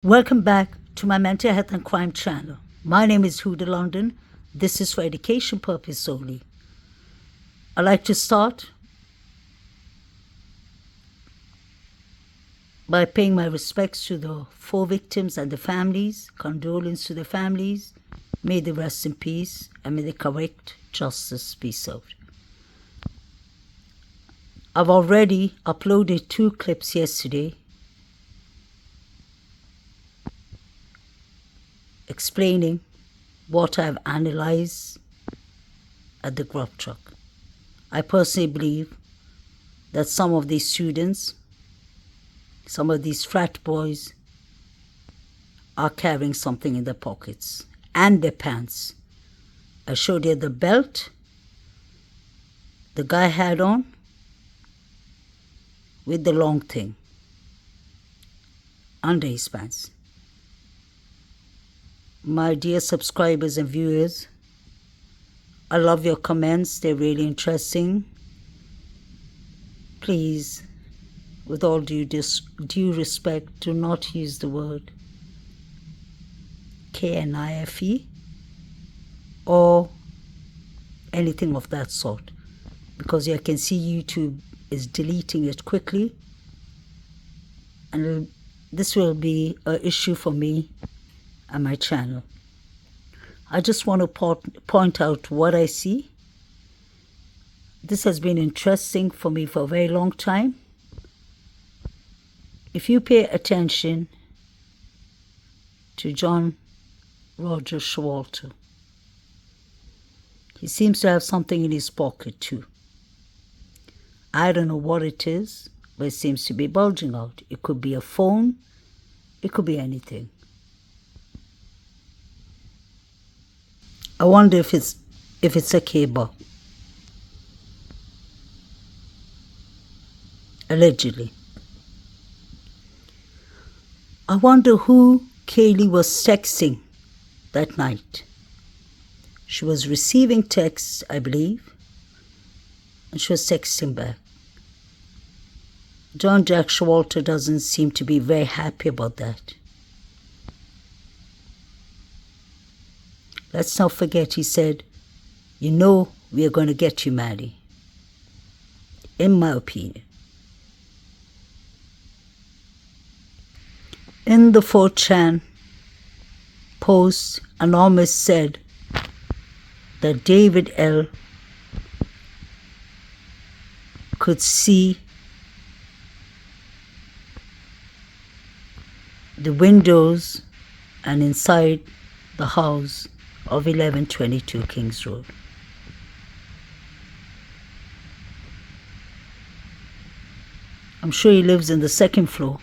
Welcome back to my mental health and crime channel. My name is Huda London. This is for education purpose only. I'd like to start by paying my respects to the 4 victims and the families, condolence to the families. May they rest in peace and may the correct justice be served. I've already uploaded 2 clips yesterday explaining what I've analyzed at the Grub truck. I personally believe that some of these students, some of these frat boys are carrying something in their pockets and their pants. I showed you the belt the guy had on with the long thing under his pants. My dear subscribers and viewers, I love your comments. They're really interesting. Please, with all due respect, do not use the word KNIFE or anything of that sort, because I can see YouTube is deleting it quickly, and this will be an issue for me and my channel. I just want to point out what I see. This has been interesting for me for a very long time. If you pay attention to John Roger Showalter, he seems to have something in his pocket too. I don't know what it is, but it seems to be bulging out. It could be a phone, it could be anything. I wonder if it's a cable. Allegedly. I wonder who Kaylee was texting that night. She was receiving texts, I believe, and she was texting back. John Jack Showalter doesn't seem to be very happy about that. Let's not forget, he said, "You know we are going to get you, Maddie." In my opinion. In the 4chan post, Anonymous said that David L. could see the windows and inside the house of 1122 Kings Road. I'm sure he lives in the 2nd floor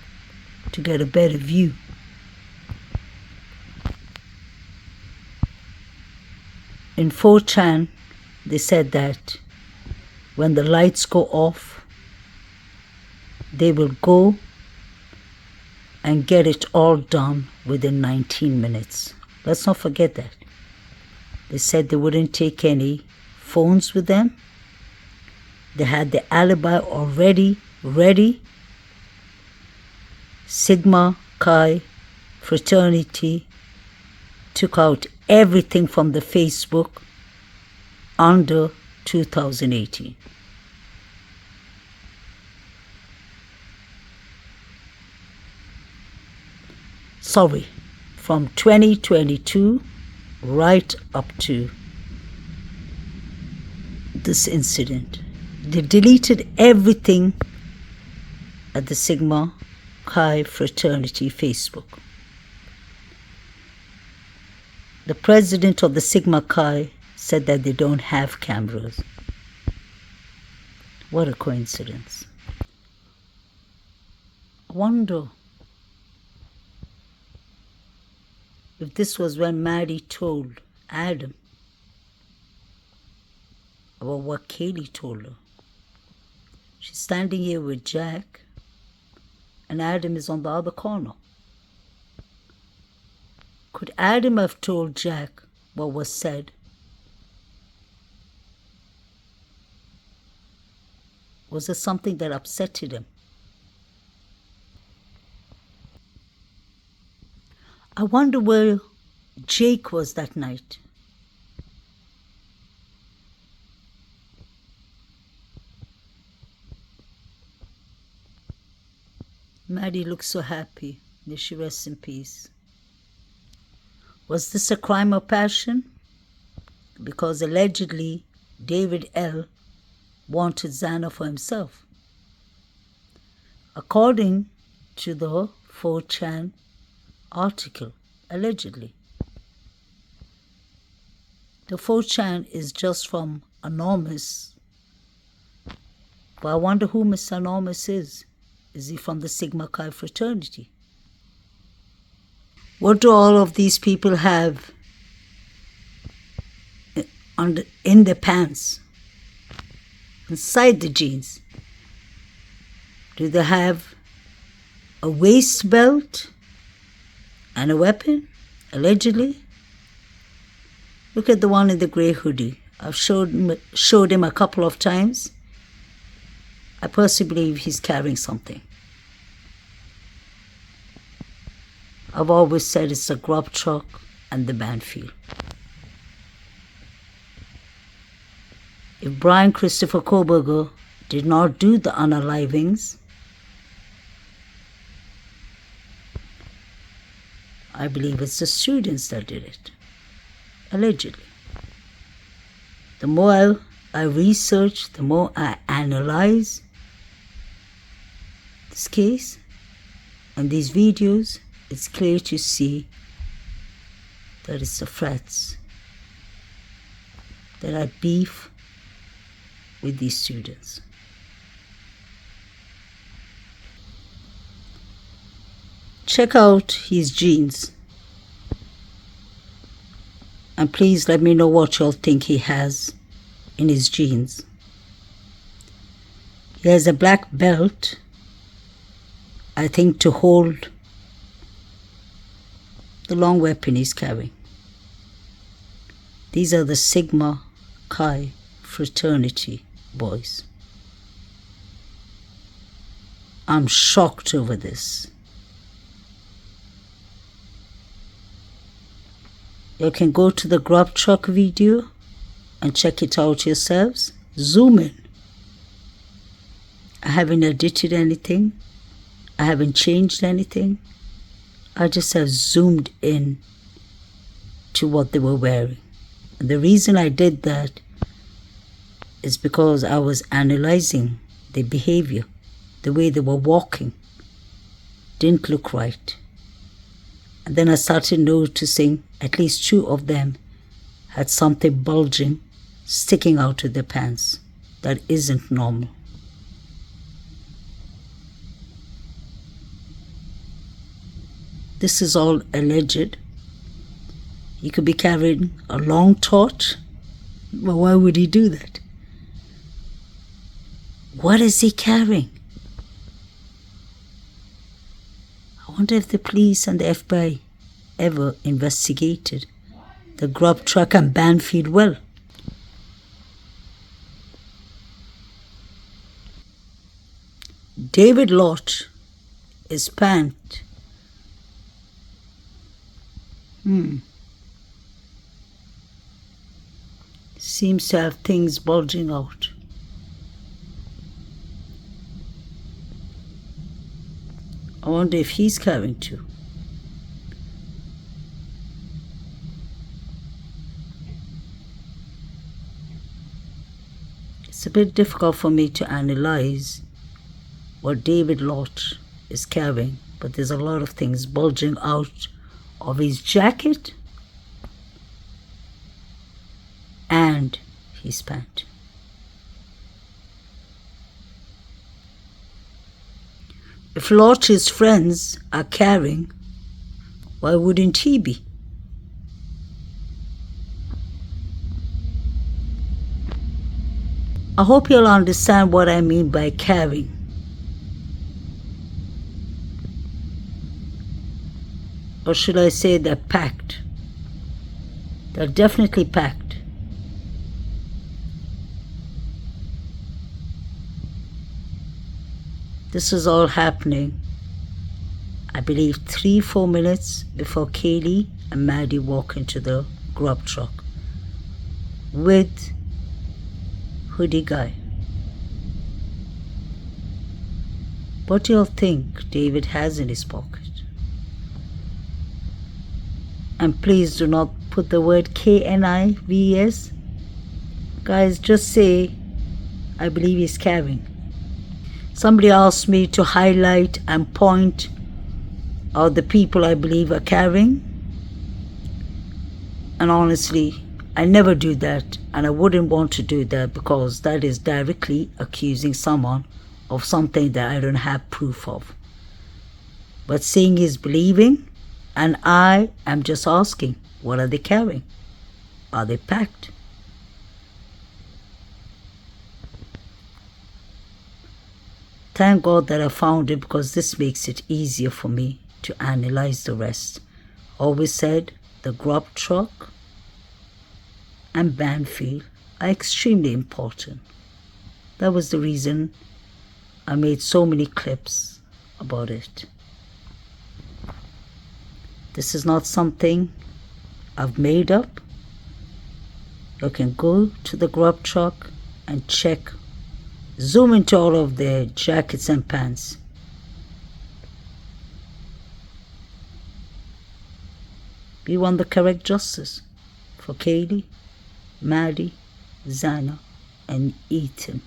to get a better view. In 4chan, they said that when the lights go off, they will go and get it all done within 19 minutes. Let's not forget that. They said they wouldn't take any phones with them. They had the alibi already ready. Sigma Chi fraternity took out everything from the Facebook under 2018. Sorry, from 2022 right up to this incident. They deleted everything at the Sigma Chi fraternity Facebook. The president of the Sigma Chi said that they don't have cameras. What a coincidence. I wonder if this was when Maddie told Adam about what Kaylee told her. She's standing here with Jack, and Adam is on the other corner. Could Adam have told Jack what was said? Was there something that upset him? I wonder where Jake was that night. Maddie looks so happy. May she rest in peace. Was this a crime of passion? Because allegedly David L. wanted Xana for himself. According to the 4chan article, allegedly. The 4chan is just from Anonymous. But I wonder who Mr. Anonymous is. Is he from the Sigma Chi fraternity? What do all of these people have in their pants? Inside the jeans? Do they have a waist belt and a weapon, allegedly? Look at the one in the grey hoodie. I've showed him a couple of times. I personally believe he's carrying something. I've always said it's the Grub truck and the Banfield. If Brian Christopher Koberger did not do the unalivings, I believe it's the students that did it, allegedly. The more I research, the more I analyze this case and these videos, it's clear to see that it's the frats that had beef with these students. Check out his jeans and please let me know what y'all think he has in his jeans. He has a black belt, I think, to hold the long weapon he's carrying. These are the Sigma Chi fraternity boys. I'm shocked over this. You can go to the Grub truck video and check it out yourselves. Zoom in. I haven't edited anything. I haven't changed anything. I just have zoomed in to what they were wearing. And the reason I did that is because I was analyzing their behavior. The way they were walking didn't look right. And then I started noticing at least 2 of them had something bulging, sticking out of their pants. That isn't normal. This is all alleged. He could be carrying a long torch. But why would he do that? What is he carrying? I wonder if the police and the FBI ever investigated the Grub truck and Banfield well. David Lott is pant. Seems to have things bulging out. I wonder if he's carrying too. It's a bit difficult for me to analyze what David Lott is carrying, but there's a lot of things bulging out of his jacket and his pant. If Lott's friends are carrying, why wouldn't he be? I hope you'll understand what I mean by carrying. Or should I say they're packed? They're definitely packed. This is all happening I believe 3-4 minutes before Kaylee and Maddie walk into the Grub truck with hoodie guy. What do y'all think David has in his pocket? And please do not put the word KNIVS. Guys, just say, I believe he's carrying. Somebody asked me to highlight and point out the people I believe are carrying. And honestly, I never do that, and I wouldn't want to do that, because that is directly accusing someone of something that I don't have proof of. But seeing is believing, and I am just asking, what are they carrying? Are they packed? Thank God that I found it, because this makes it easier for me to analyze the rest. Always said the Grub truck and Banfield are extremely important. That was the reason I made so many clips about it. This is not something I've made up. You can go to the Grub truck and check, zoom into all of their jackets and pants. We want the correct justice for Kaylee, Maddie, Zana, and Ethan.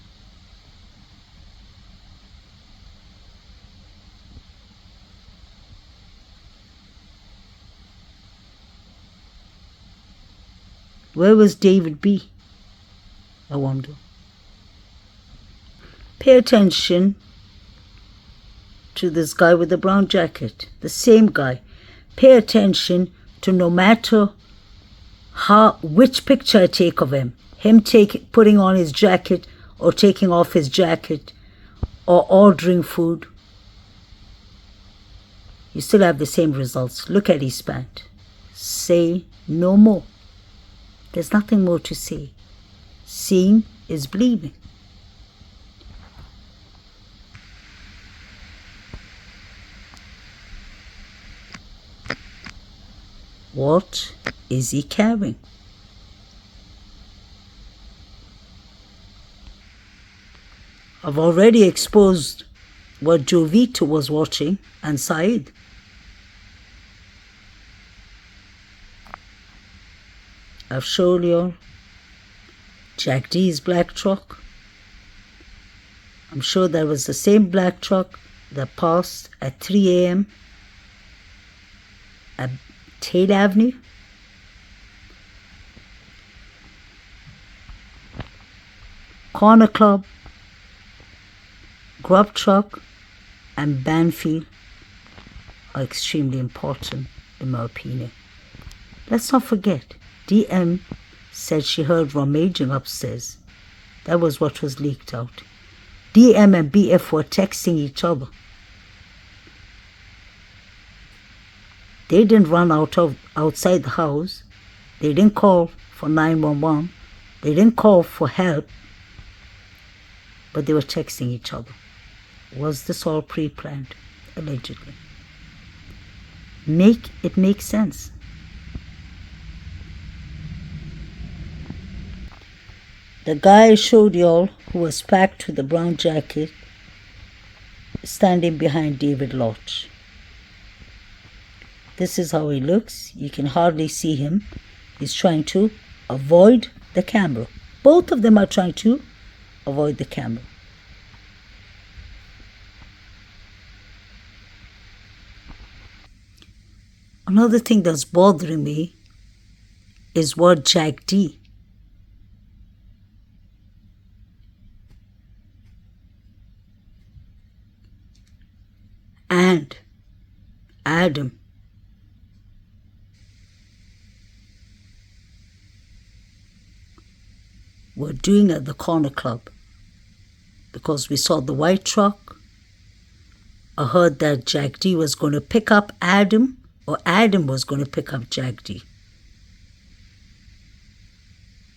Where was David B? I wonder. Pay attention to this guy with the brown jacket, the same guy. Pay attention to, no matter which picture I take of him putting on his jacket or taking off his jacket or ordering food, you still have the same results. Look at his pant. Say no more. There's nothing more to say. Seeing is believing. What is he carrying? I've already exposed what Jovita was watching and Saeed. I've shown you Jack D's black truck. I'm sure that was the same black truck that passed at 3 a.m. at Tate Avenue. Corner Club, Grub truck, and Banfield are extremely important in my opinion. Let's not forget, DM said she heard rummaging upstairs. That was what was leaked out. DM and BF were texting each other. They didn't run outside the house. They didn't call for 911. They didn't call for help. But they were texting each other. Was this all pre-planned? Allegedly. Make it make sense. The guy I showed y'all, who was packed with the brown jacket, standing behind David Lodge. This is how he looks. You can hardly see him. He's trying to avoid the camera. Both of them are trying to avoid the camera. Another thing that's bothering me is what Jack D and Adam were doing at the corner club, because we saw the white truck. I heard that Jack D was going to pick up Adam, or Adam was going to pick up Jack D.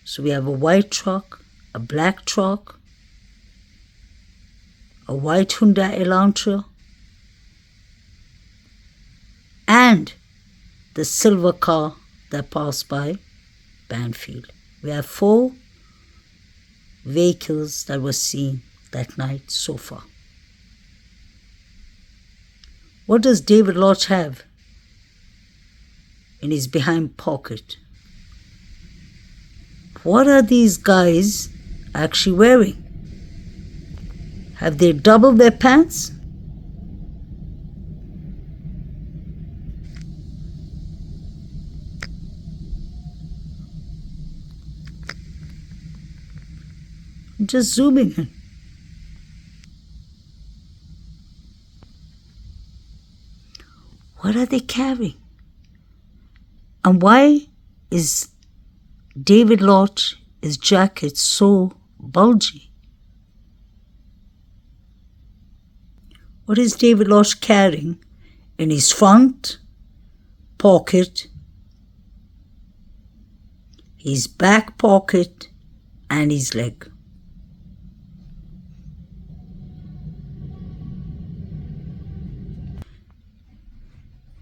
So we have a white truck, a black truck, a white Hyundai Elantra, and the silver car that passed by Banfield. We have 4 vehicles that were seen that night so far. What does David Lodge have in his behind pocket? What are these guys actually wearing? Have they doubled their pants? Just zooming in. What are they carrying? And why is David Lodge's jacket so bulgy? What is David Lodge carrying in his front pocket, his back pocket, and his leg?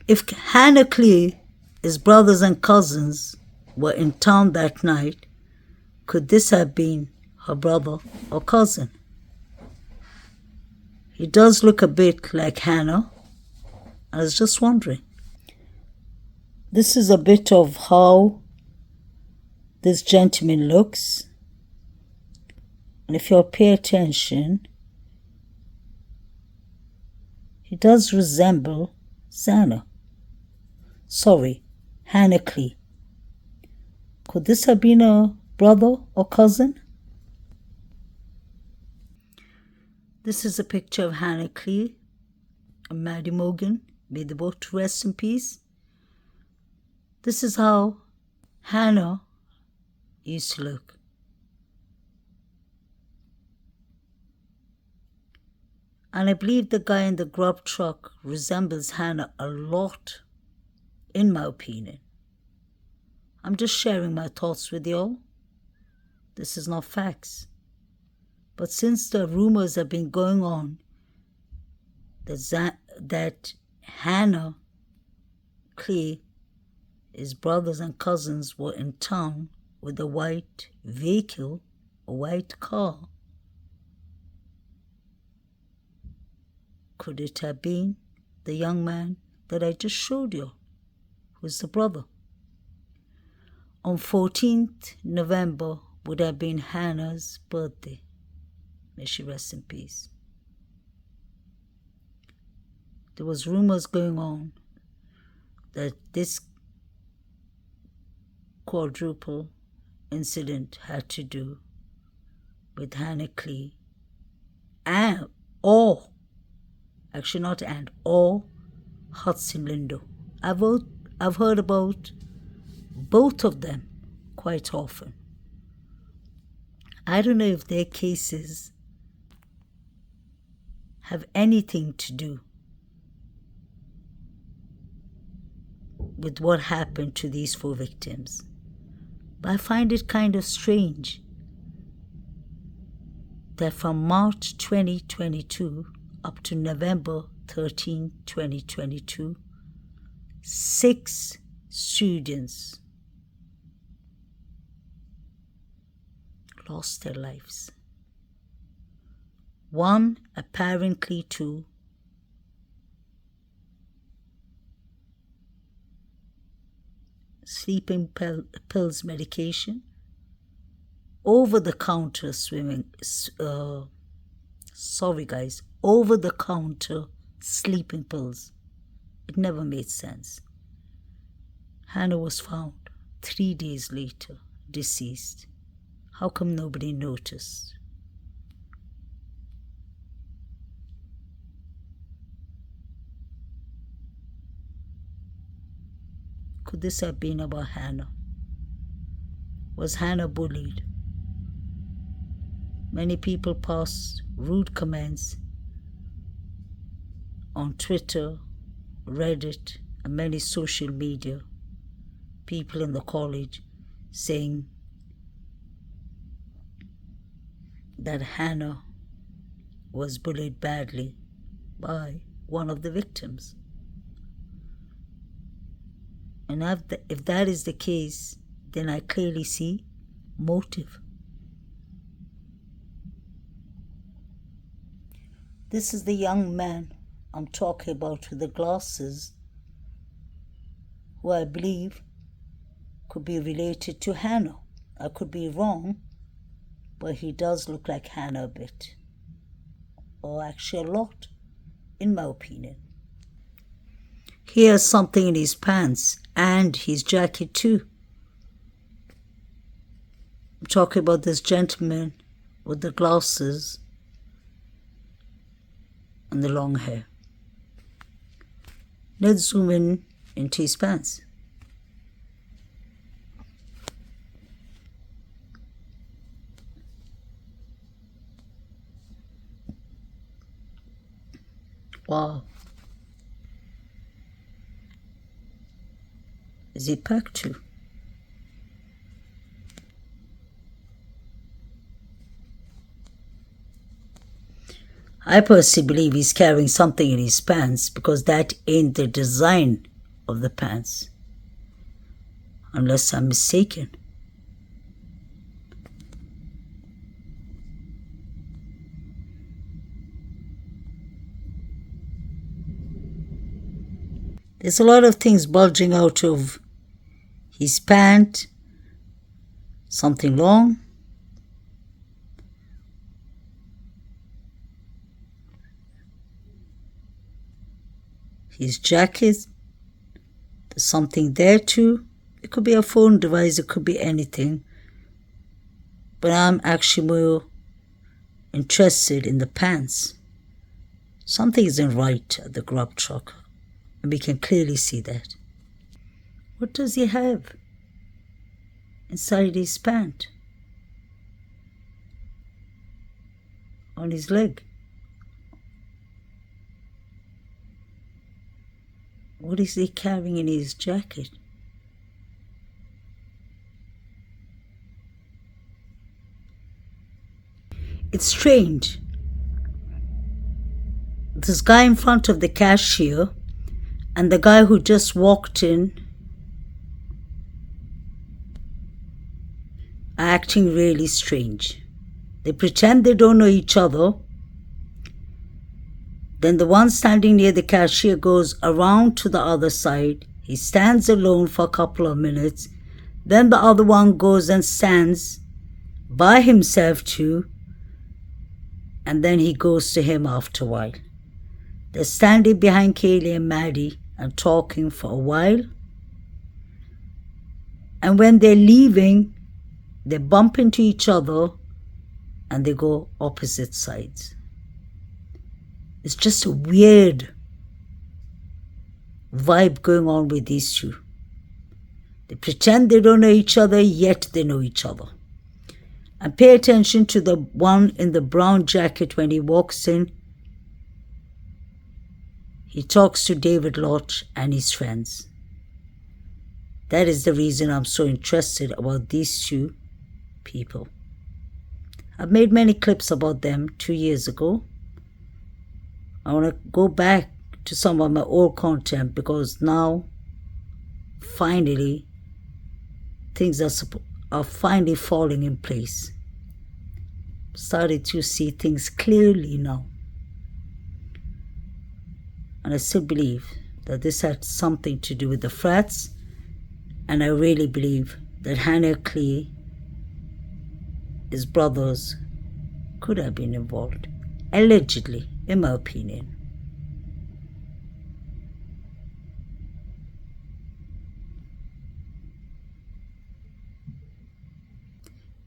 If Hannah Cleere, his brothers and cousins, were in town that night, could this have been her brother or cousin? He does look a bit like Hannah. I was just wondering. This is a bit of how this gentleman looks. And if you'll pay attention, he does resemble Hannah Cleere. Could this have been a brother or cousin? This is a picture of Hannah Cleere and Maddie Morgan. May they both rest in peace. This is how Hannah used to look. And I believe the guy in the Grub truck resembles Hannah a lot, in my opinion. I'm just sharing my thoughts with y'all. This is not facts. But since the rumors have been going on that Hannah Cleere, his brothers and cousins, were in town with a white vehicle, a white car, could it have been the young man that I just showed you, who's the brother? On 14th November would have been Hannah's birthday. May she rest in peace. There was rumors going on that this quadruple incident had to do with Hannah Cleere or Hudson Lindo. I've heard about both of them quite often. I don't know if their cases have anything to do with what happened to these 4 victims. But I find it kind of strange that from March 2022 up to November 13, 2022, 6 students lost their lives. 1 apparently to sleeping pills medication, over-the-counter over-the-counter sleeping pills. It never made sense. Hannah was found 3 days later, deceased. How come nobody noticed? Could this have been about Hannah? Was Hannah bullied? Many people passed rude comments on Twitter, Reddit, and many social media. People in the college saying that Hannah was bullied badly by one of the victims. And if that is the case, then I clearly see motive. This is the young man I'm talking about with the glasses, who I believe could be related to Hannah. I could be wrong, but he does look like Hannah a bit. Or actually a lot, in my opinion. He has something in his pants and his jacket too. I'm talking about this gentleman with the glasses and the long hair. Let's zoom in into his pants. Wow. Is he packed too? I personally believe he's carrying something in his pants, because that ain't the design of the pants. Unless I'm mistaken. There's a lot of things bulging out of his pant. Something long. His jacket. There's something there too. It could be a phone device, it could be anything. But I'm actually more interested in the pants. Something isn't right at the Grub truck. And we can clearly see that. What does he have inside his pant? On his leg? What is he carrying in his jacket? It's strange. This guy in front of the cashier and the guy who just walked in are acting really strange. They pretend they don't know each other. Then the one standing near the cashier goes around to the other side. He stands alone for a couple of minutes. Then the other one goes and stands by himself too. And then he goes to him after a while. They're standing behind Kaylee and Maddie and talking for a while. And when they're leaving, they bump into each other and they go opposite sides. It's just a weird vibe going on with these two. They pretend they don't know each other, yet they know each other. And pay attention to the one in the brown jacket when he walks in. He talks to David Lodge and his friends. That is the reason I'm so interested about these two people. I've made many clips about them 2 years ago. I want to go back to some of my old content because now, finally, things are finally falling in place. Started to see things clearly now. And I still believe that this had something to do with the frats. And I really believe that Hannah Cleere, his brothers, could have been involved. Allegedly, in my opinion.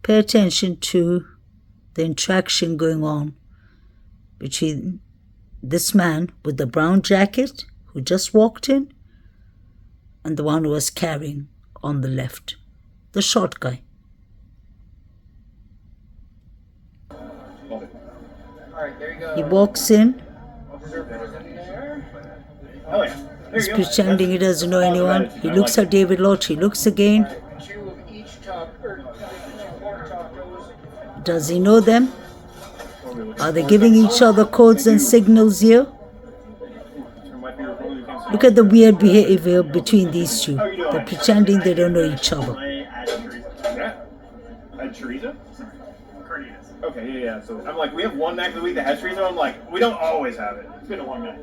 Pay attention to the interaction going on between this man with the brown jacket who just walked in and the one who was carrying on the left, the short guy. He walks in. He's pretending he doesn't know anyone. He looks at David Lodge. He looks again. Does he know them? Are they giving each other codes and signals here? Look at the weird behavior between these two. They're pretending they don't know each other. Yeah. Had chorizo? Carnitas. Okay, yeah. So I'm like, we have one night of the week that has chorizo. I'm like, we don't always have it. It's been a long night.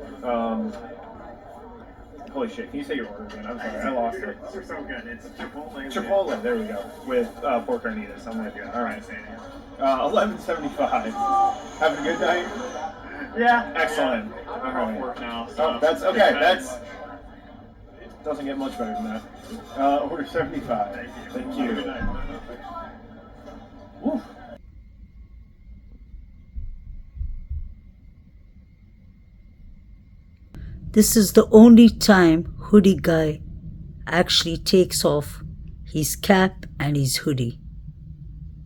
Holy shit! Can you say your order again? I'm sorry, I lost it. They're so good. It's Chipotle. Chipotle. There we go. With pork carnitas. I'm with you. All right. $11.75. Having a good night. Yeah. Excellent. I'm off work now. So that's okay. That's doesn't get much better than that. Order 75. Thank you. Good night. Woo. This is the only time hoodie guy actually takes off his cap and his hoodie.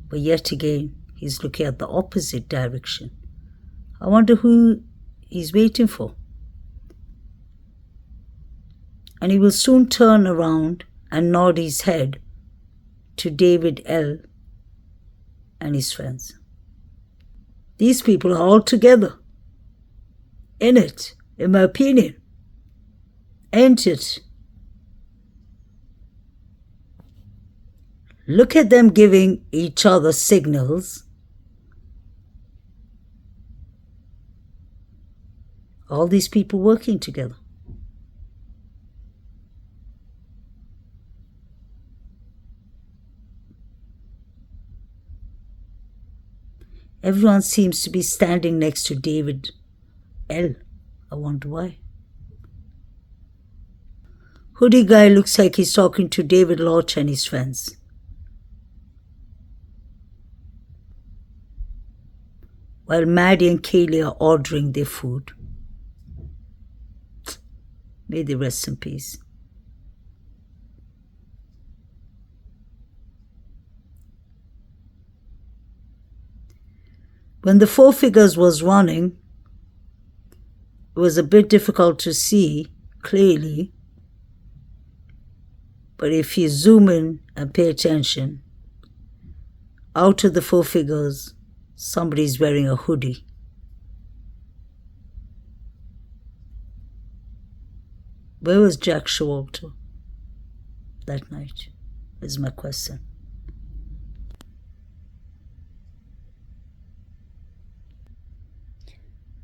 But yet again, he's looking at the opposite direction. I wonder who he's waiting for. And he will soon turn around and nod his head to David L. and his friends. These people are all together. In it, in my opinion. Ain't it? Look at them giving each other signals. All these people working together. Everyone seems to be standing next to David L. I wonder why. Hoodie guy looks like he's talking to David Lodge and his friends. While Maddie and Kaylee are ordering their food. May they rest in peace. When the Four Figures was running, it was a bit difficult to see clearly, but if you zoom in and pay attention, out of the Four Figures, somebody's wearing a hoodie. Where was Jack Showalter that night, is my question.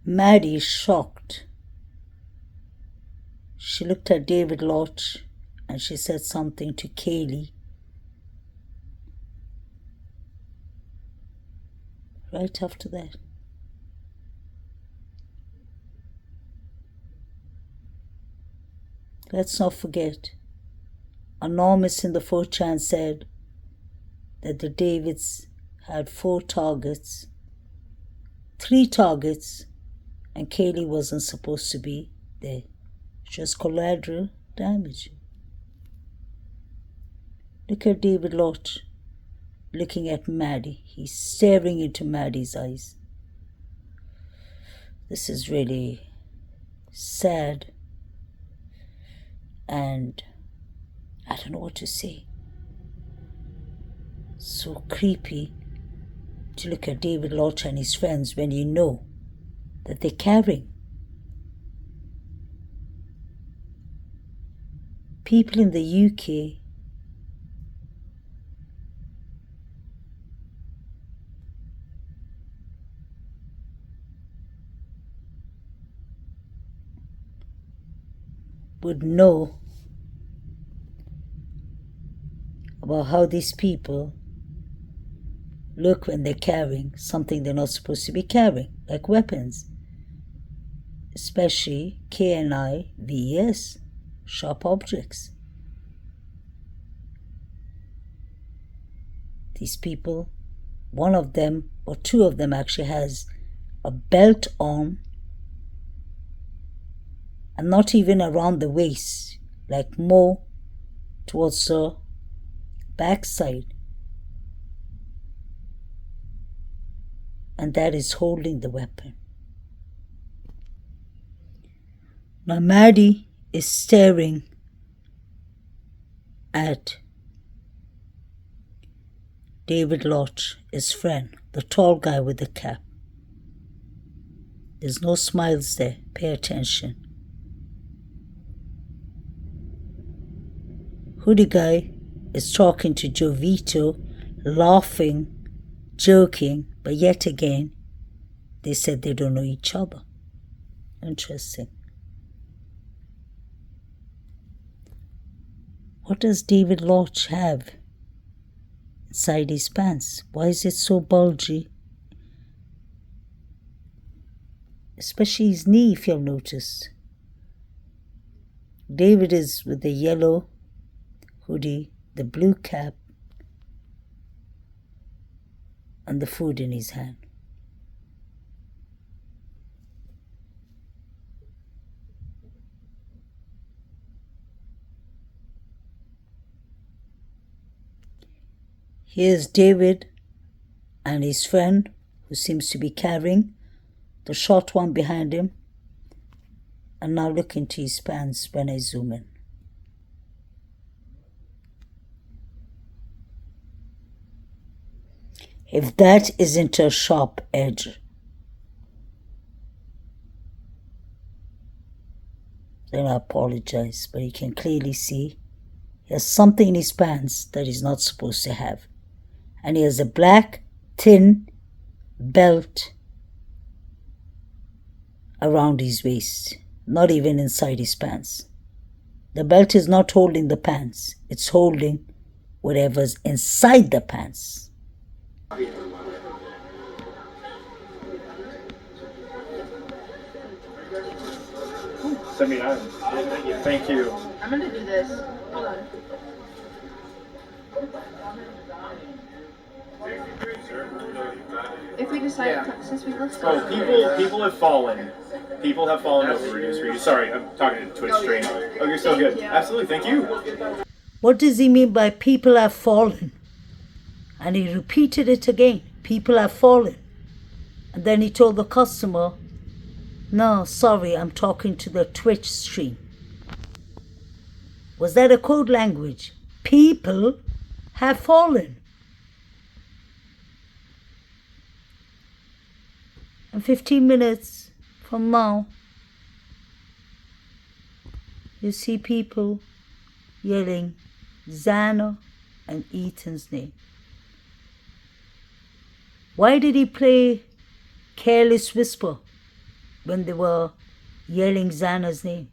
Maddie is shocked. She looked at David Lodge and she said something to Kaylee. Right after that. Let's not forget, Anonymous in the 4chan said that the Davids had 4 targets, 3 targets, and Kaylee wasn't supposed to be there. Just collateral damage. Look at David Lodge looking at Maddie. He's staring into Maddie's eyes. This is really sad. And I don't know what to say. So creepy to look at David Lodge and his friends when you know that they're carrying. People in the UK would know about how these people look when they're carrying something they're not supposed to be carrying, like weapons. Especially KNI VES, sharp objects. These people, one of them or 2 of them actually has a belt on, and not even around the waist, like more towards the backside. And that is holding the weapon. Now Maddie is staring at David Lodge, his friend, the tall guy with the cap. There's no smiles there. Pay attention. Hoodie guy is talking to Jovito, laughing, joking, but yet again, they said they don't know each other. Interesting. What does David Lodge have inside his pants? Why is it so bulgy? Especially his knee, if you've noticed. David is with the yellow hoodie, the blue cap, and the food in his hand. Here's David and his friend, who seems to be carrying the short one behind him. And now look into his pants when I zoom in. If that isn't a sharp edge, then I apologize, but you can clearly see he has something in his pants that he's not supposed to have. And he has a black, thin belt around his waist, not even inside his pants. The belt is not holding the pants, it's holding whatever's inside the pants. Send me items. Thank you. I'm gonna do this. Hold on. If we decide, since we let's go. Oh, people have fallen. People have fallen over. Reduce. Sorry, I'm talking to Twitch stream. Oh, you're so good. Absolutely, thank you. What does he mean by people have fallen? And he repeated it again. People have fallen. And then he told the customer, no, sorry, I'm talking to the Twitch stream. Was that a code language? People have fallen. And 15 minutes from now, you see people yelling Xana and Ethan's name. Why did he play Careless Whisper when they were yelling Xana's name?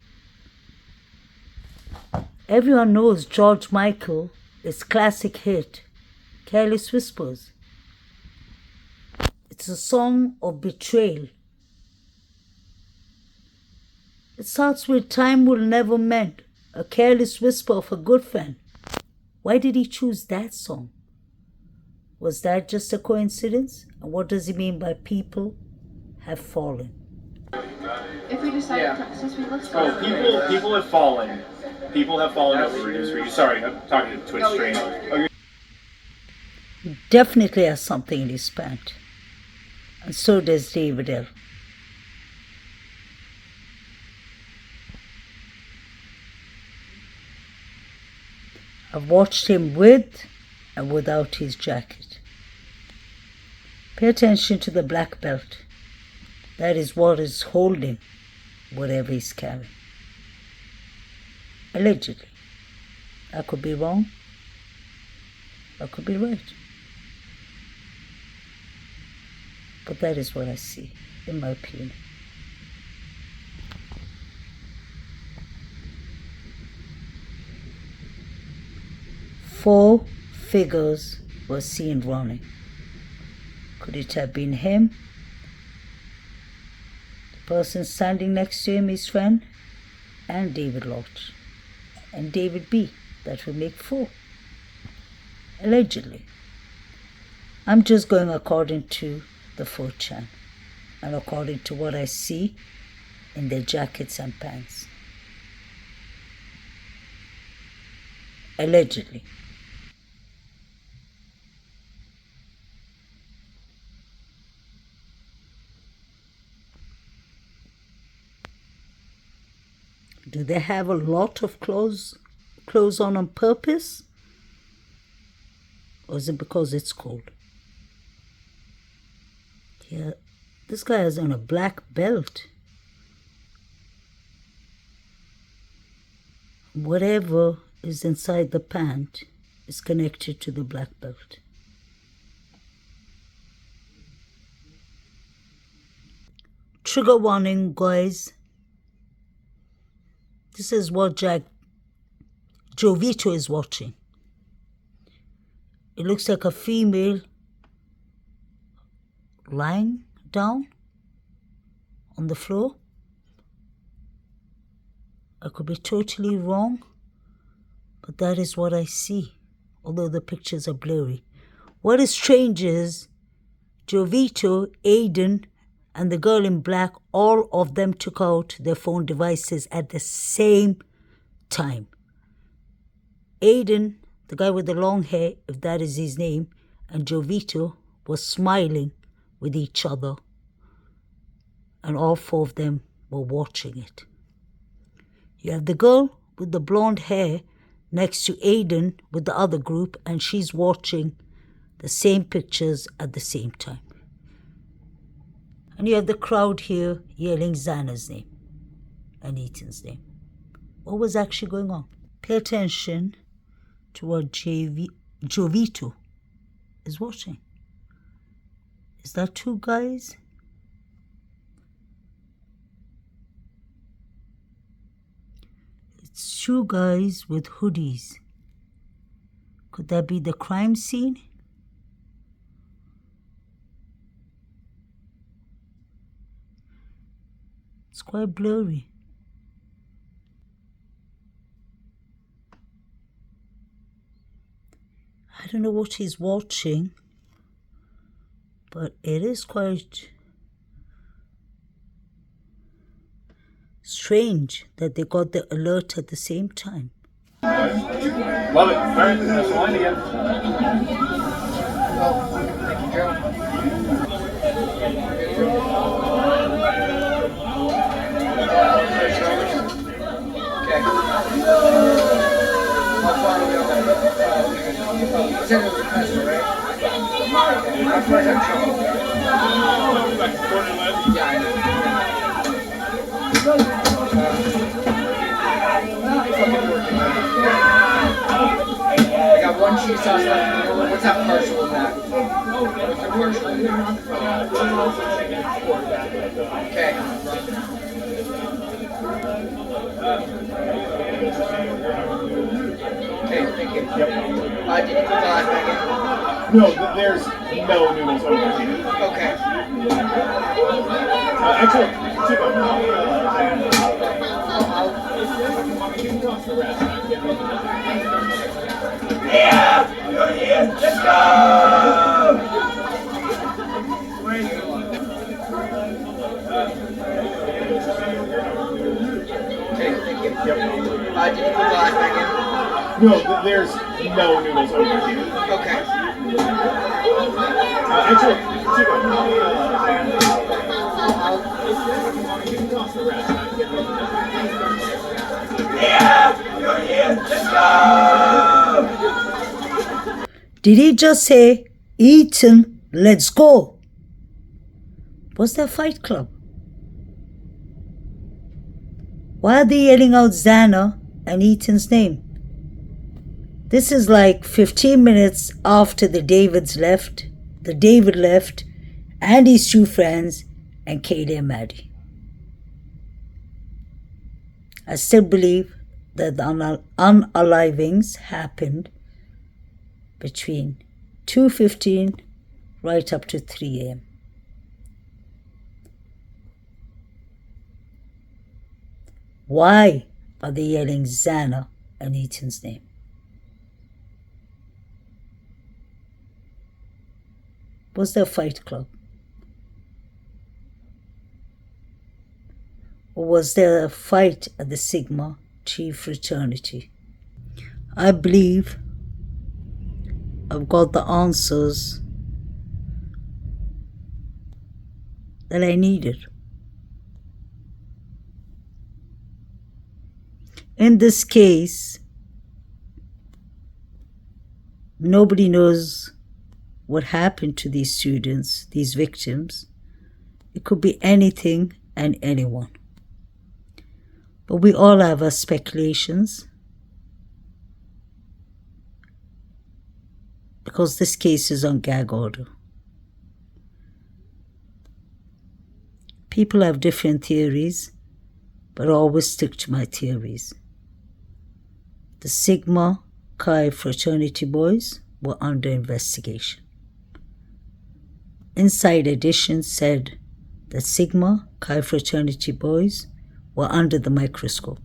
Everyone knows George Michael, his classic hit, Careless Whispers. It's a song of betrayal. It starts with time will never mend, a careless whisper of a good friend. Why did he choose that song? Was that just a coincidence? And what does he mean by people have fallen? If we decide, since we let's go. Oh, people have fallen. People have fallen over. Reduce. Sorry, I'm talking to Twitch stream. Oh, He definitely has something in his pant. And so does David L. I've watched him with and without his jacket. Pay attention to the black belt. That is what is holding whatever he's carrying. Allegedly. I could be wrong. I could be right. But that is what I see, in my opinion. Four figures were seen running. Could it have been him? The person standing next to him, his friend, and David Lodge, and David B. That would make four. Allegedly. I'm just going according to the 4chan and according to what I see in their jackets and pants. Allegedly. Do they have a lot of clothes on purpose? Or is it because it's cold? Yeah, this guy has on a black belt. Whatever is inside the pant is connected to the black belt. Trigger warning, guys. This is what Jovito is watching. It looks like a female lying down on the floor. I could be totally wrong, but that is what I see, although the pictures are blurry. What is strange is Jovito, Aiden, and the girl in black, all of them took out their phone devices at the same time. Aiden, the guy with the long hair, if that is his name, and Jovito was smiling with each other, and all four of them were watching it. You have the girl with the blonde hair next to Aiden with the other group, and she's watching the same pictures at the same time. And you have the crowd here yelling Xana's name and Ethan's name. What was actually going on? Pay attention to what Jovito is watching. Is that two guys? It's two guys with hoodies. Could that be the crime scene? It's quite blurry. I don't know what he's watching, but it is quite strange that they got the alert at the same time. Love it. All right, that's the line again. Thank you, Joe. Okay. How far are we on that? You said it was a pencil, right? How far is that showing? Yeah, I know. Fucking working. I got one cheese sauce left. What's that partial in that? What's the partial in there? Okay. Okay, thank you. Yep. Did you put the last bag No, there's no noodles over here. in? Okay. Actually, two of Yeah! You're here! Let's go! Okay, thank you. Yep. Did you put the last bag in? No, there's no noodles over here. Okay. Actually, two of Yeah! You're here! Let's go! Did he just say, Ethan, let's go? Was that Fight Club? Why are they yelling out Xana and Ethan's name? This is like 15 minutes after the David left, and his two friends, and Kaylee and Maddie. I still believe that the unalivings happened between 2:15 right up to 3 a.m. Why are they yelling Xana and Ethan's name? Was there a fight club? Or was there a fight at the Sigma Chi fraternity? I believe I've got the answers that I needed. In this case, nobody knows what happened to these students, these victims. It could be anything and anyone. But we all have our speculations. because this case is on gag order. People have different theories, but I always stick to my theories. The Sigma Chi fraternity boys were under investigation. Inside Edition said that Sigma Chi fraternity boys were under the microscope.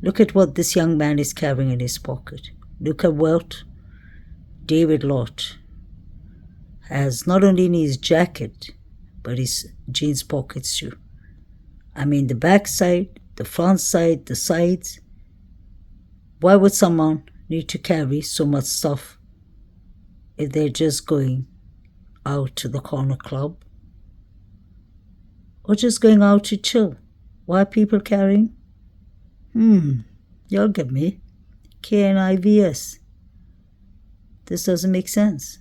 Look at what this young man is carrying in his pocket. Look at what David Lott has not only in his jacket, but his jeans pockets too. I mean, the back side, the front side, the sides. Why would someone need to carry so much stuff if they're just going out to the corner club or just going out to chill? Why are people carrying? You'll get me. KNIVS. This doesn't make sense.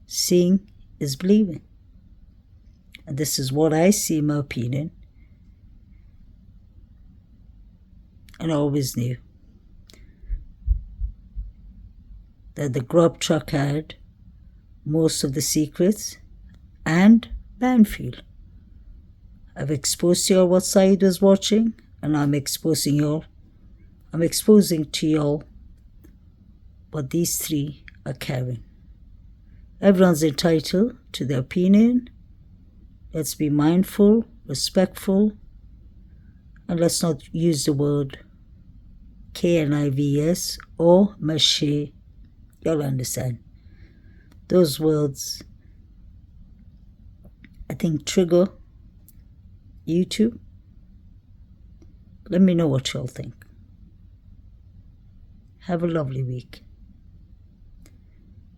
Seeing is believing. And this is what I see, in my opinion. And I always knew that the Grub truck had most of the secrets and Banfield. I've exposed to y'all what Saeed was watching, and I'm exposing to y'all what these three are carrying. Everyone's entitled to their opinion. Let's be mindful, respectful, and let's not use the word KNIVS or mache. Y'all understand. Those words, I think, trigger you too. Let me know what y'all think. Have a lovely week.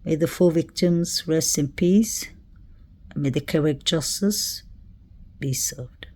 May the 4 victims rest in peace, and may the correct justice be served.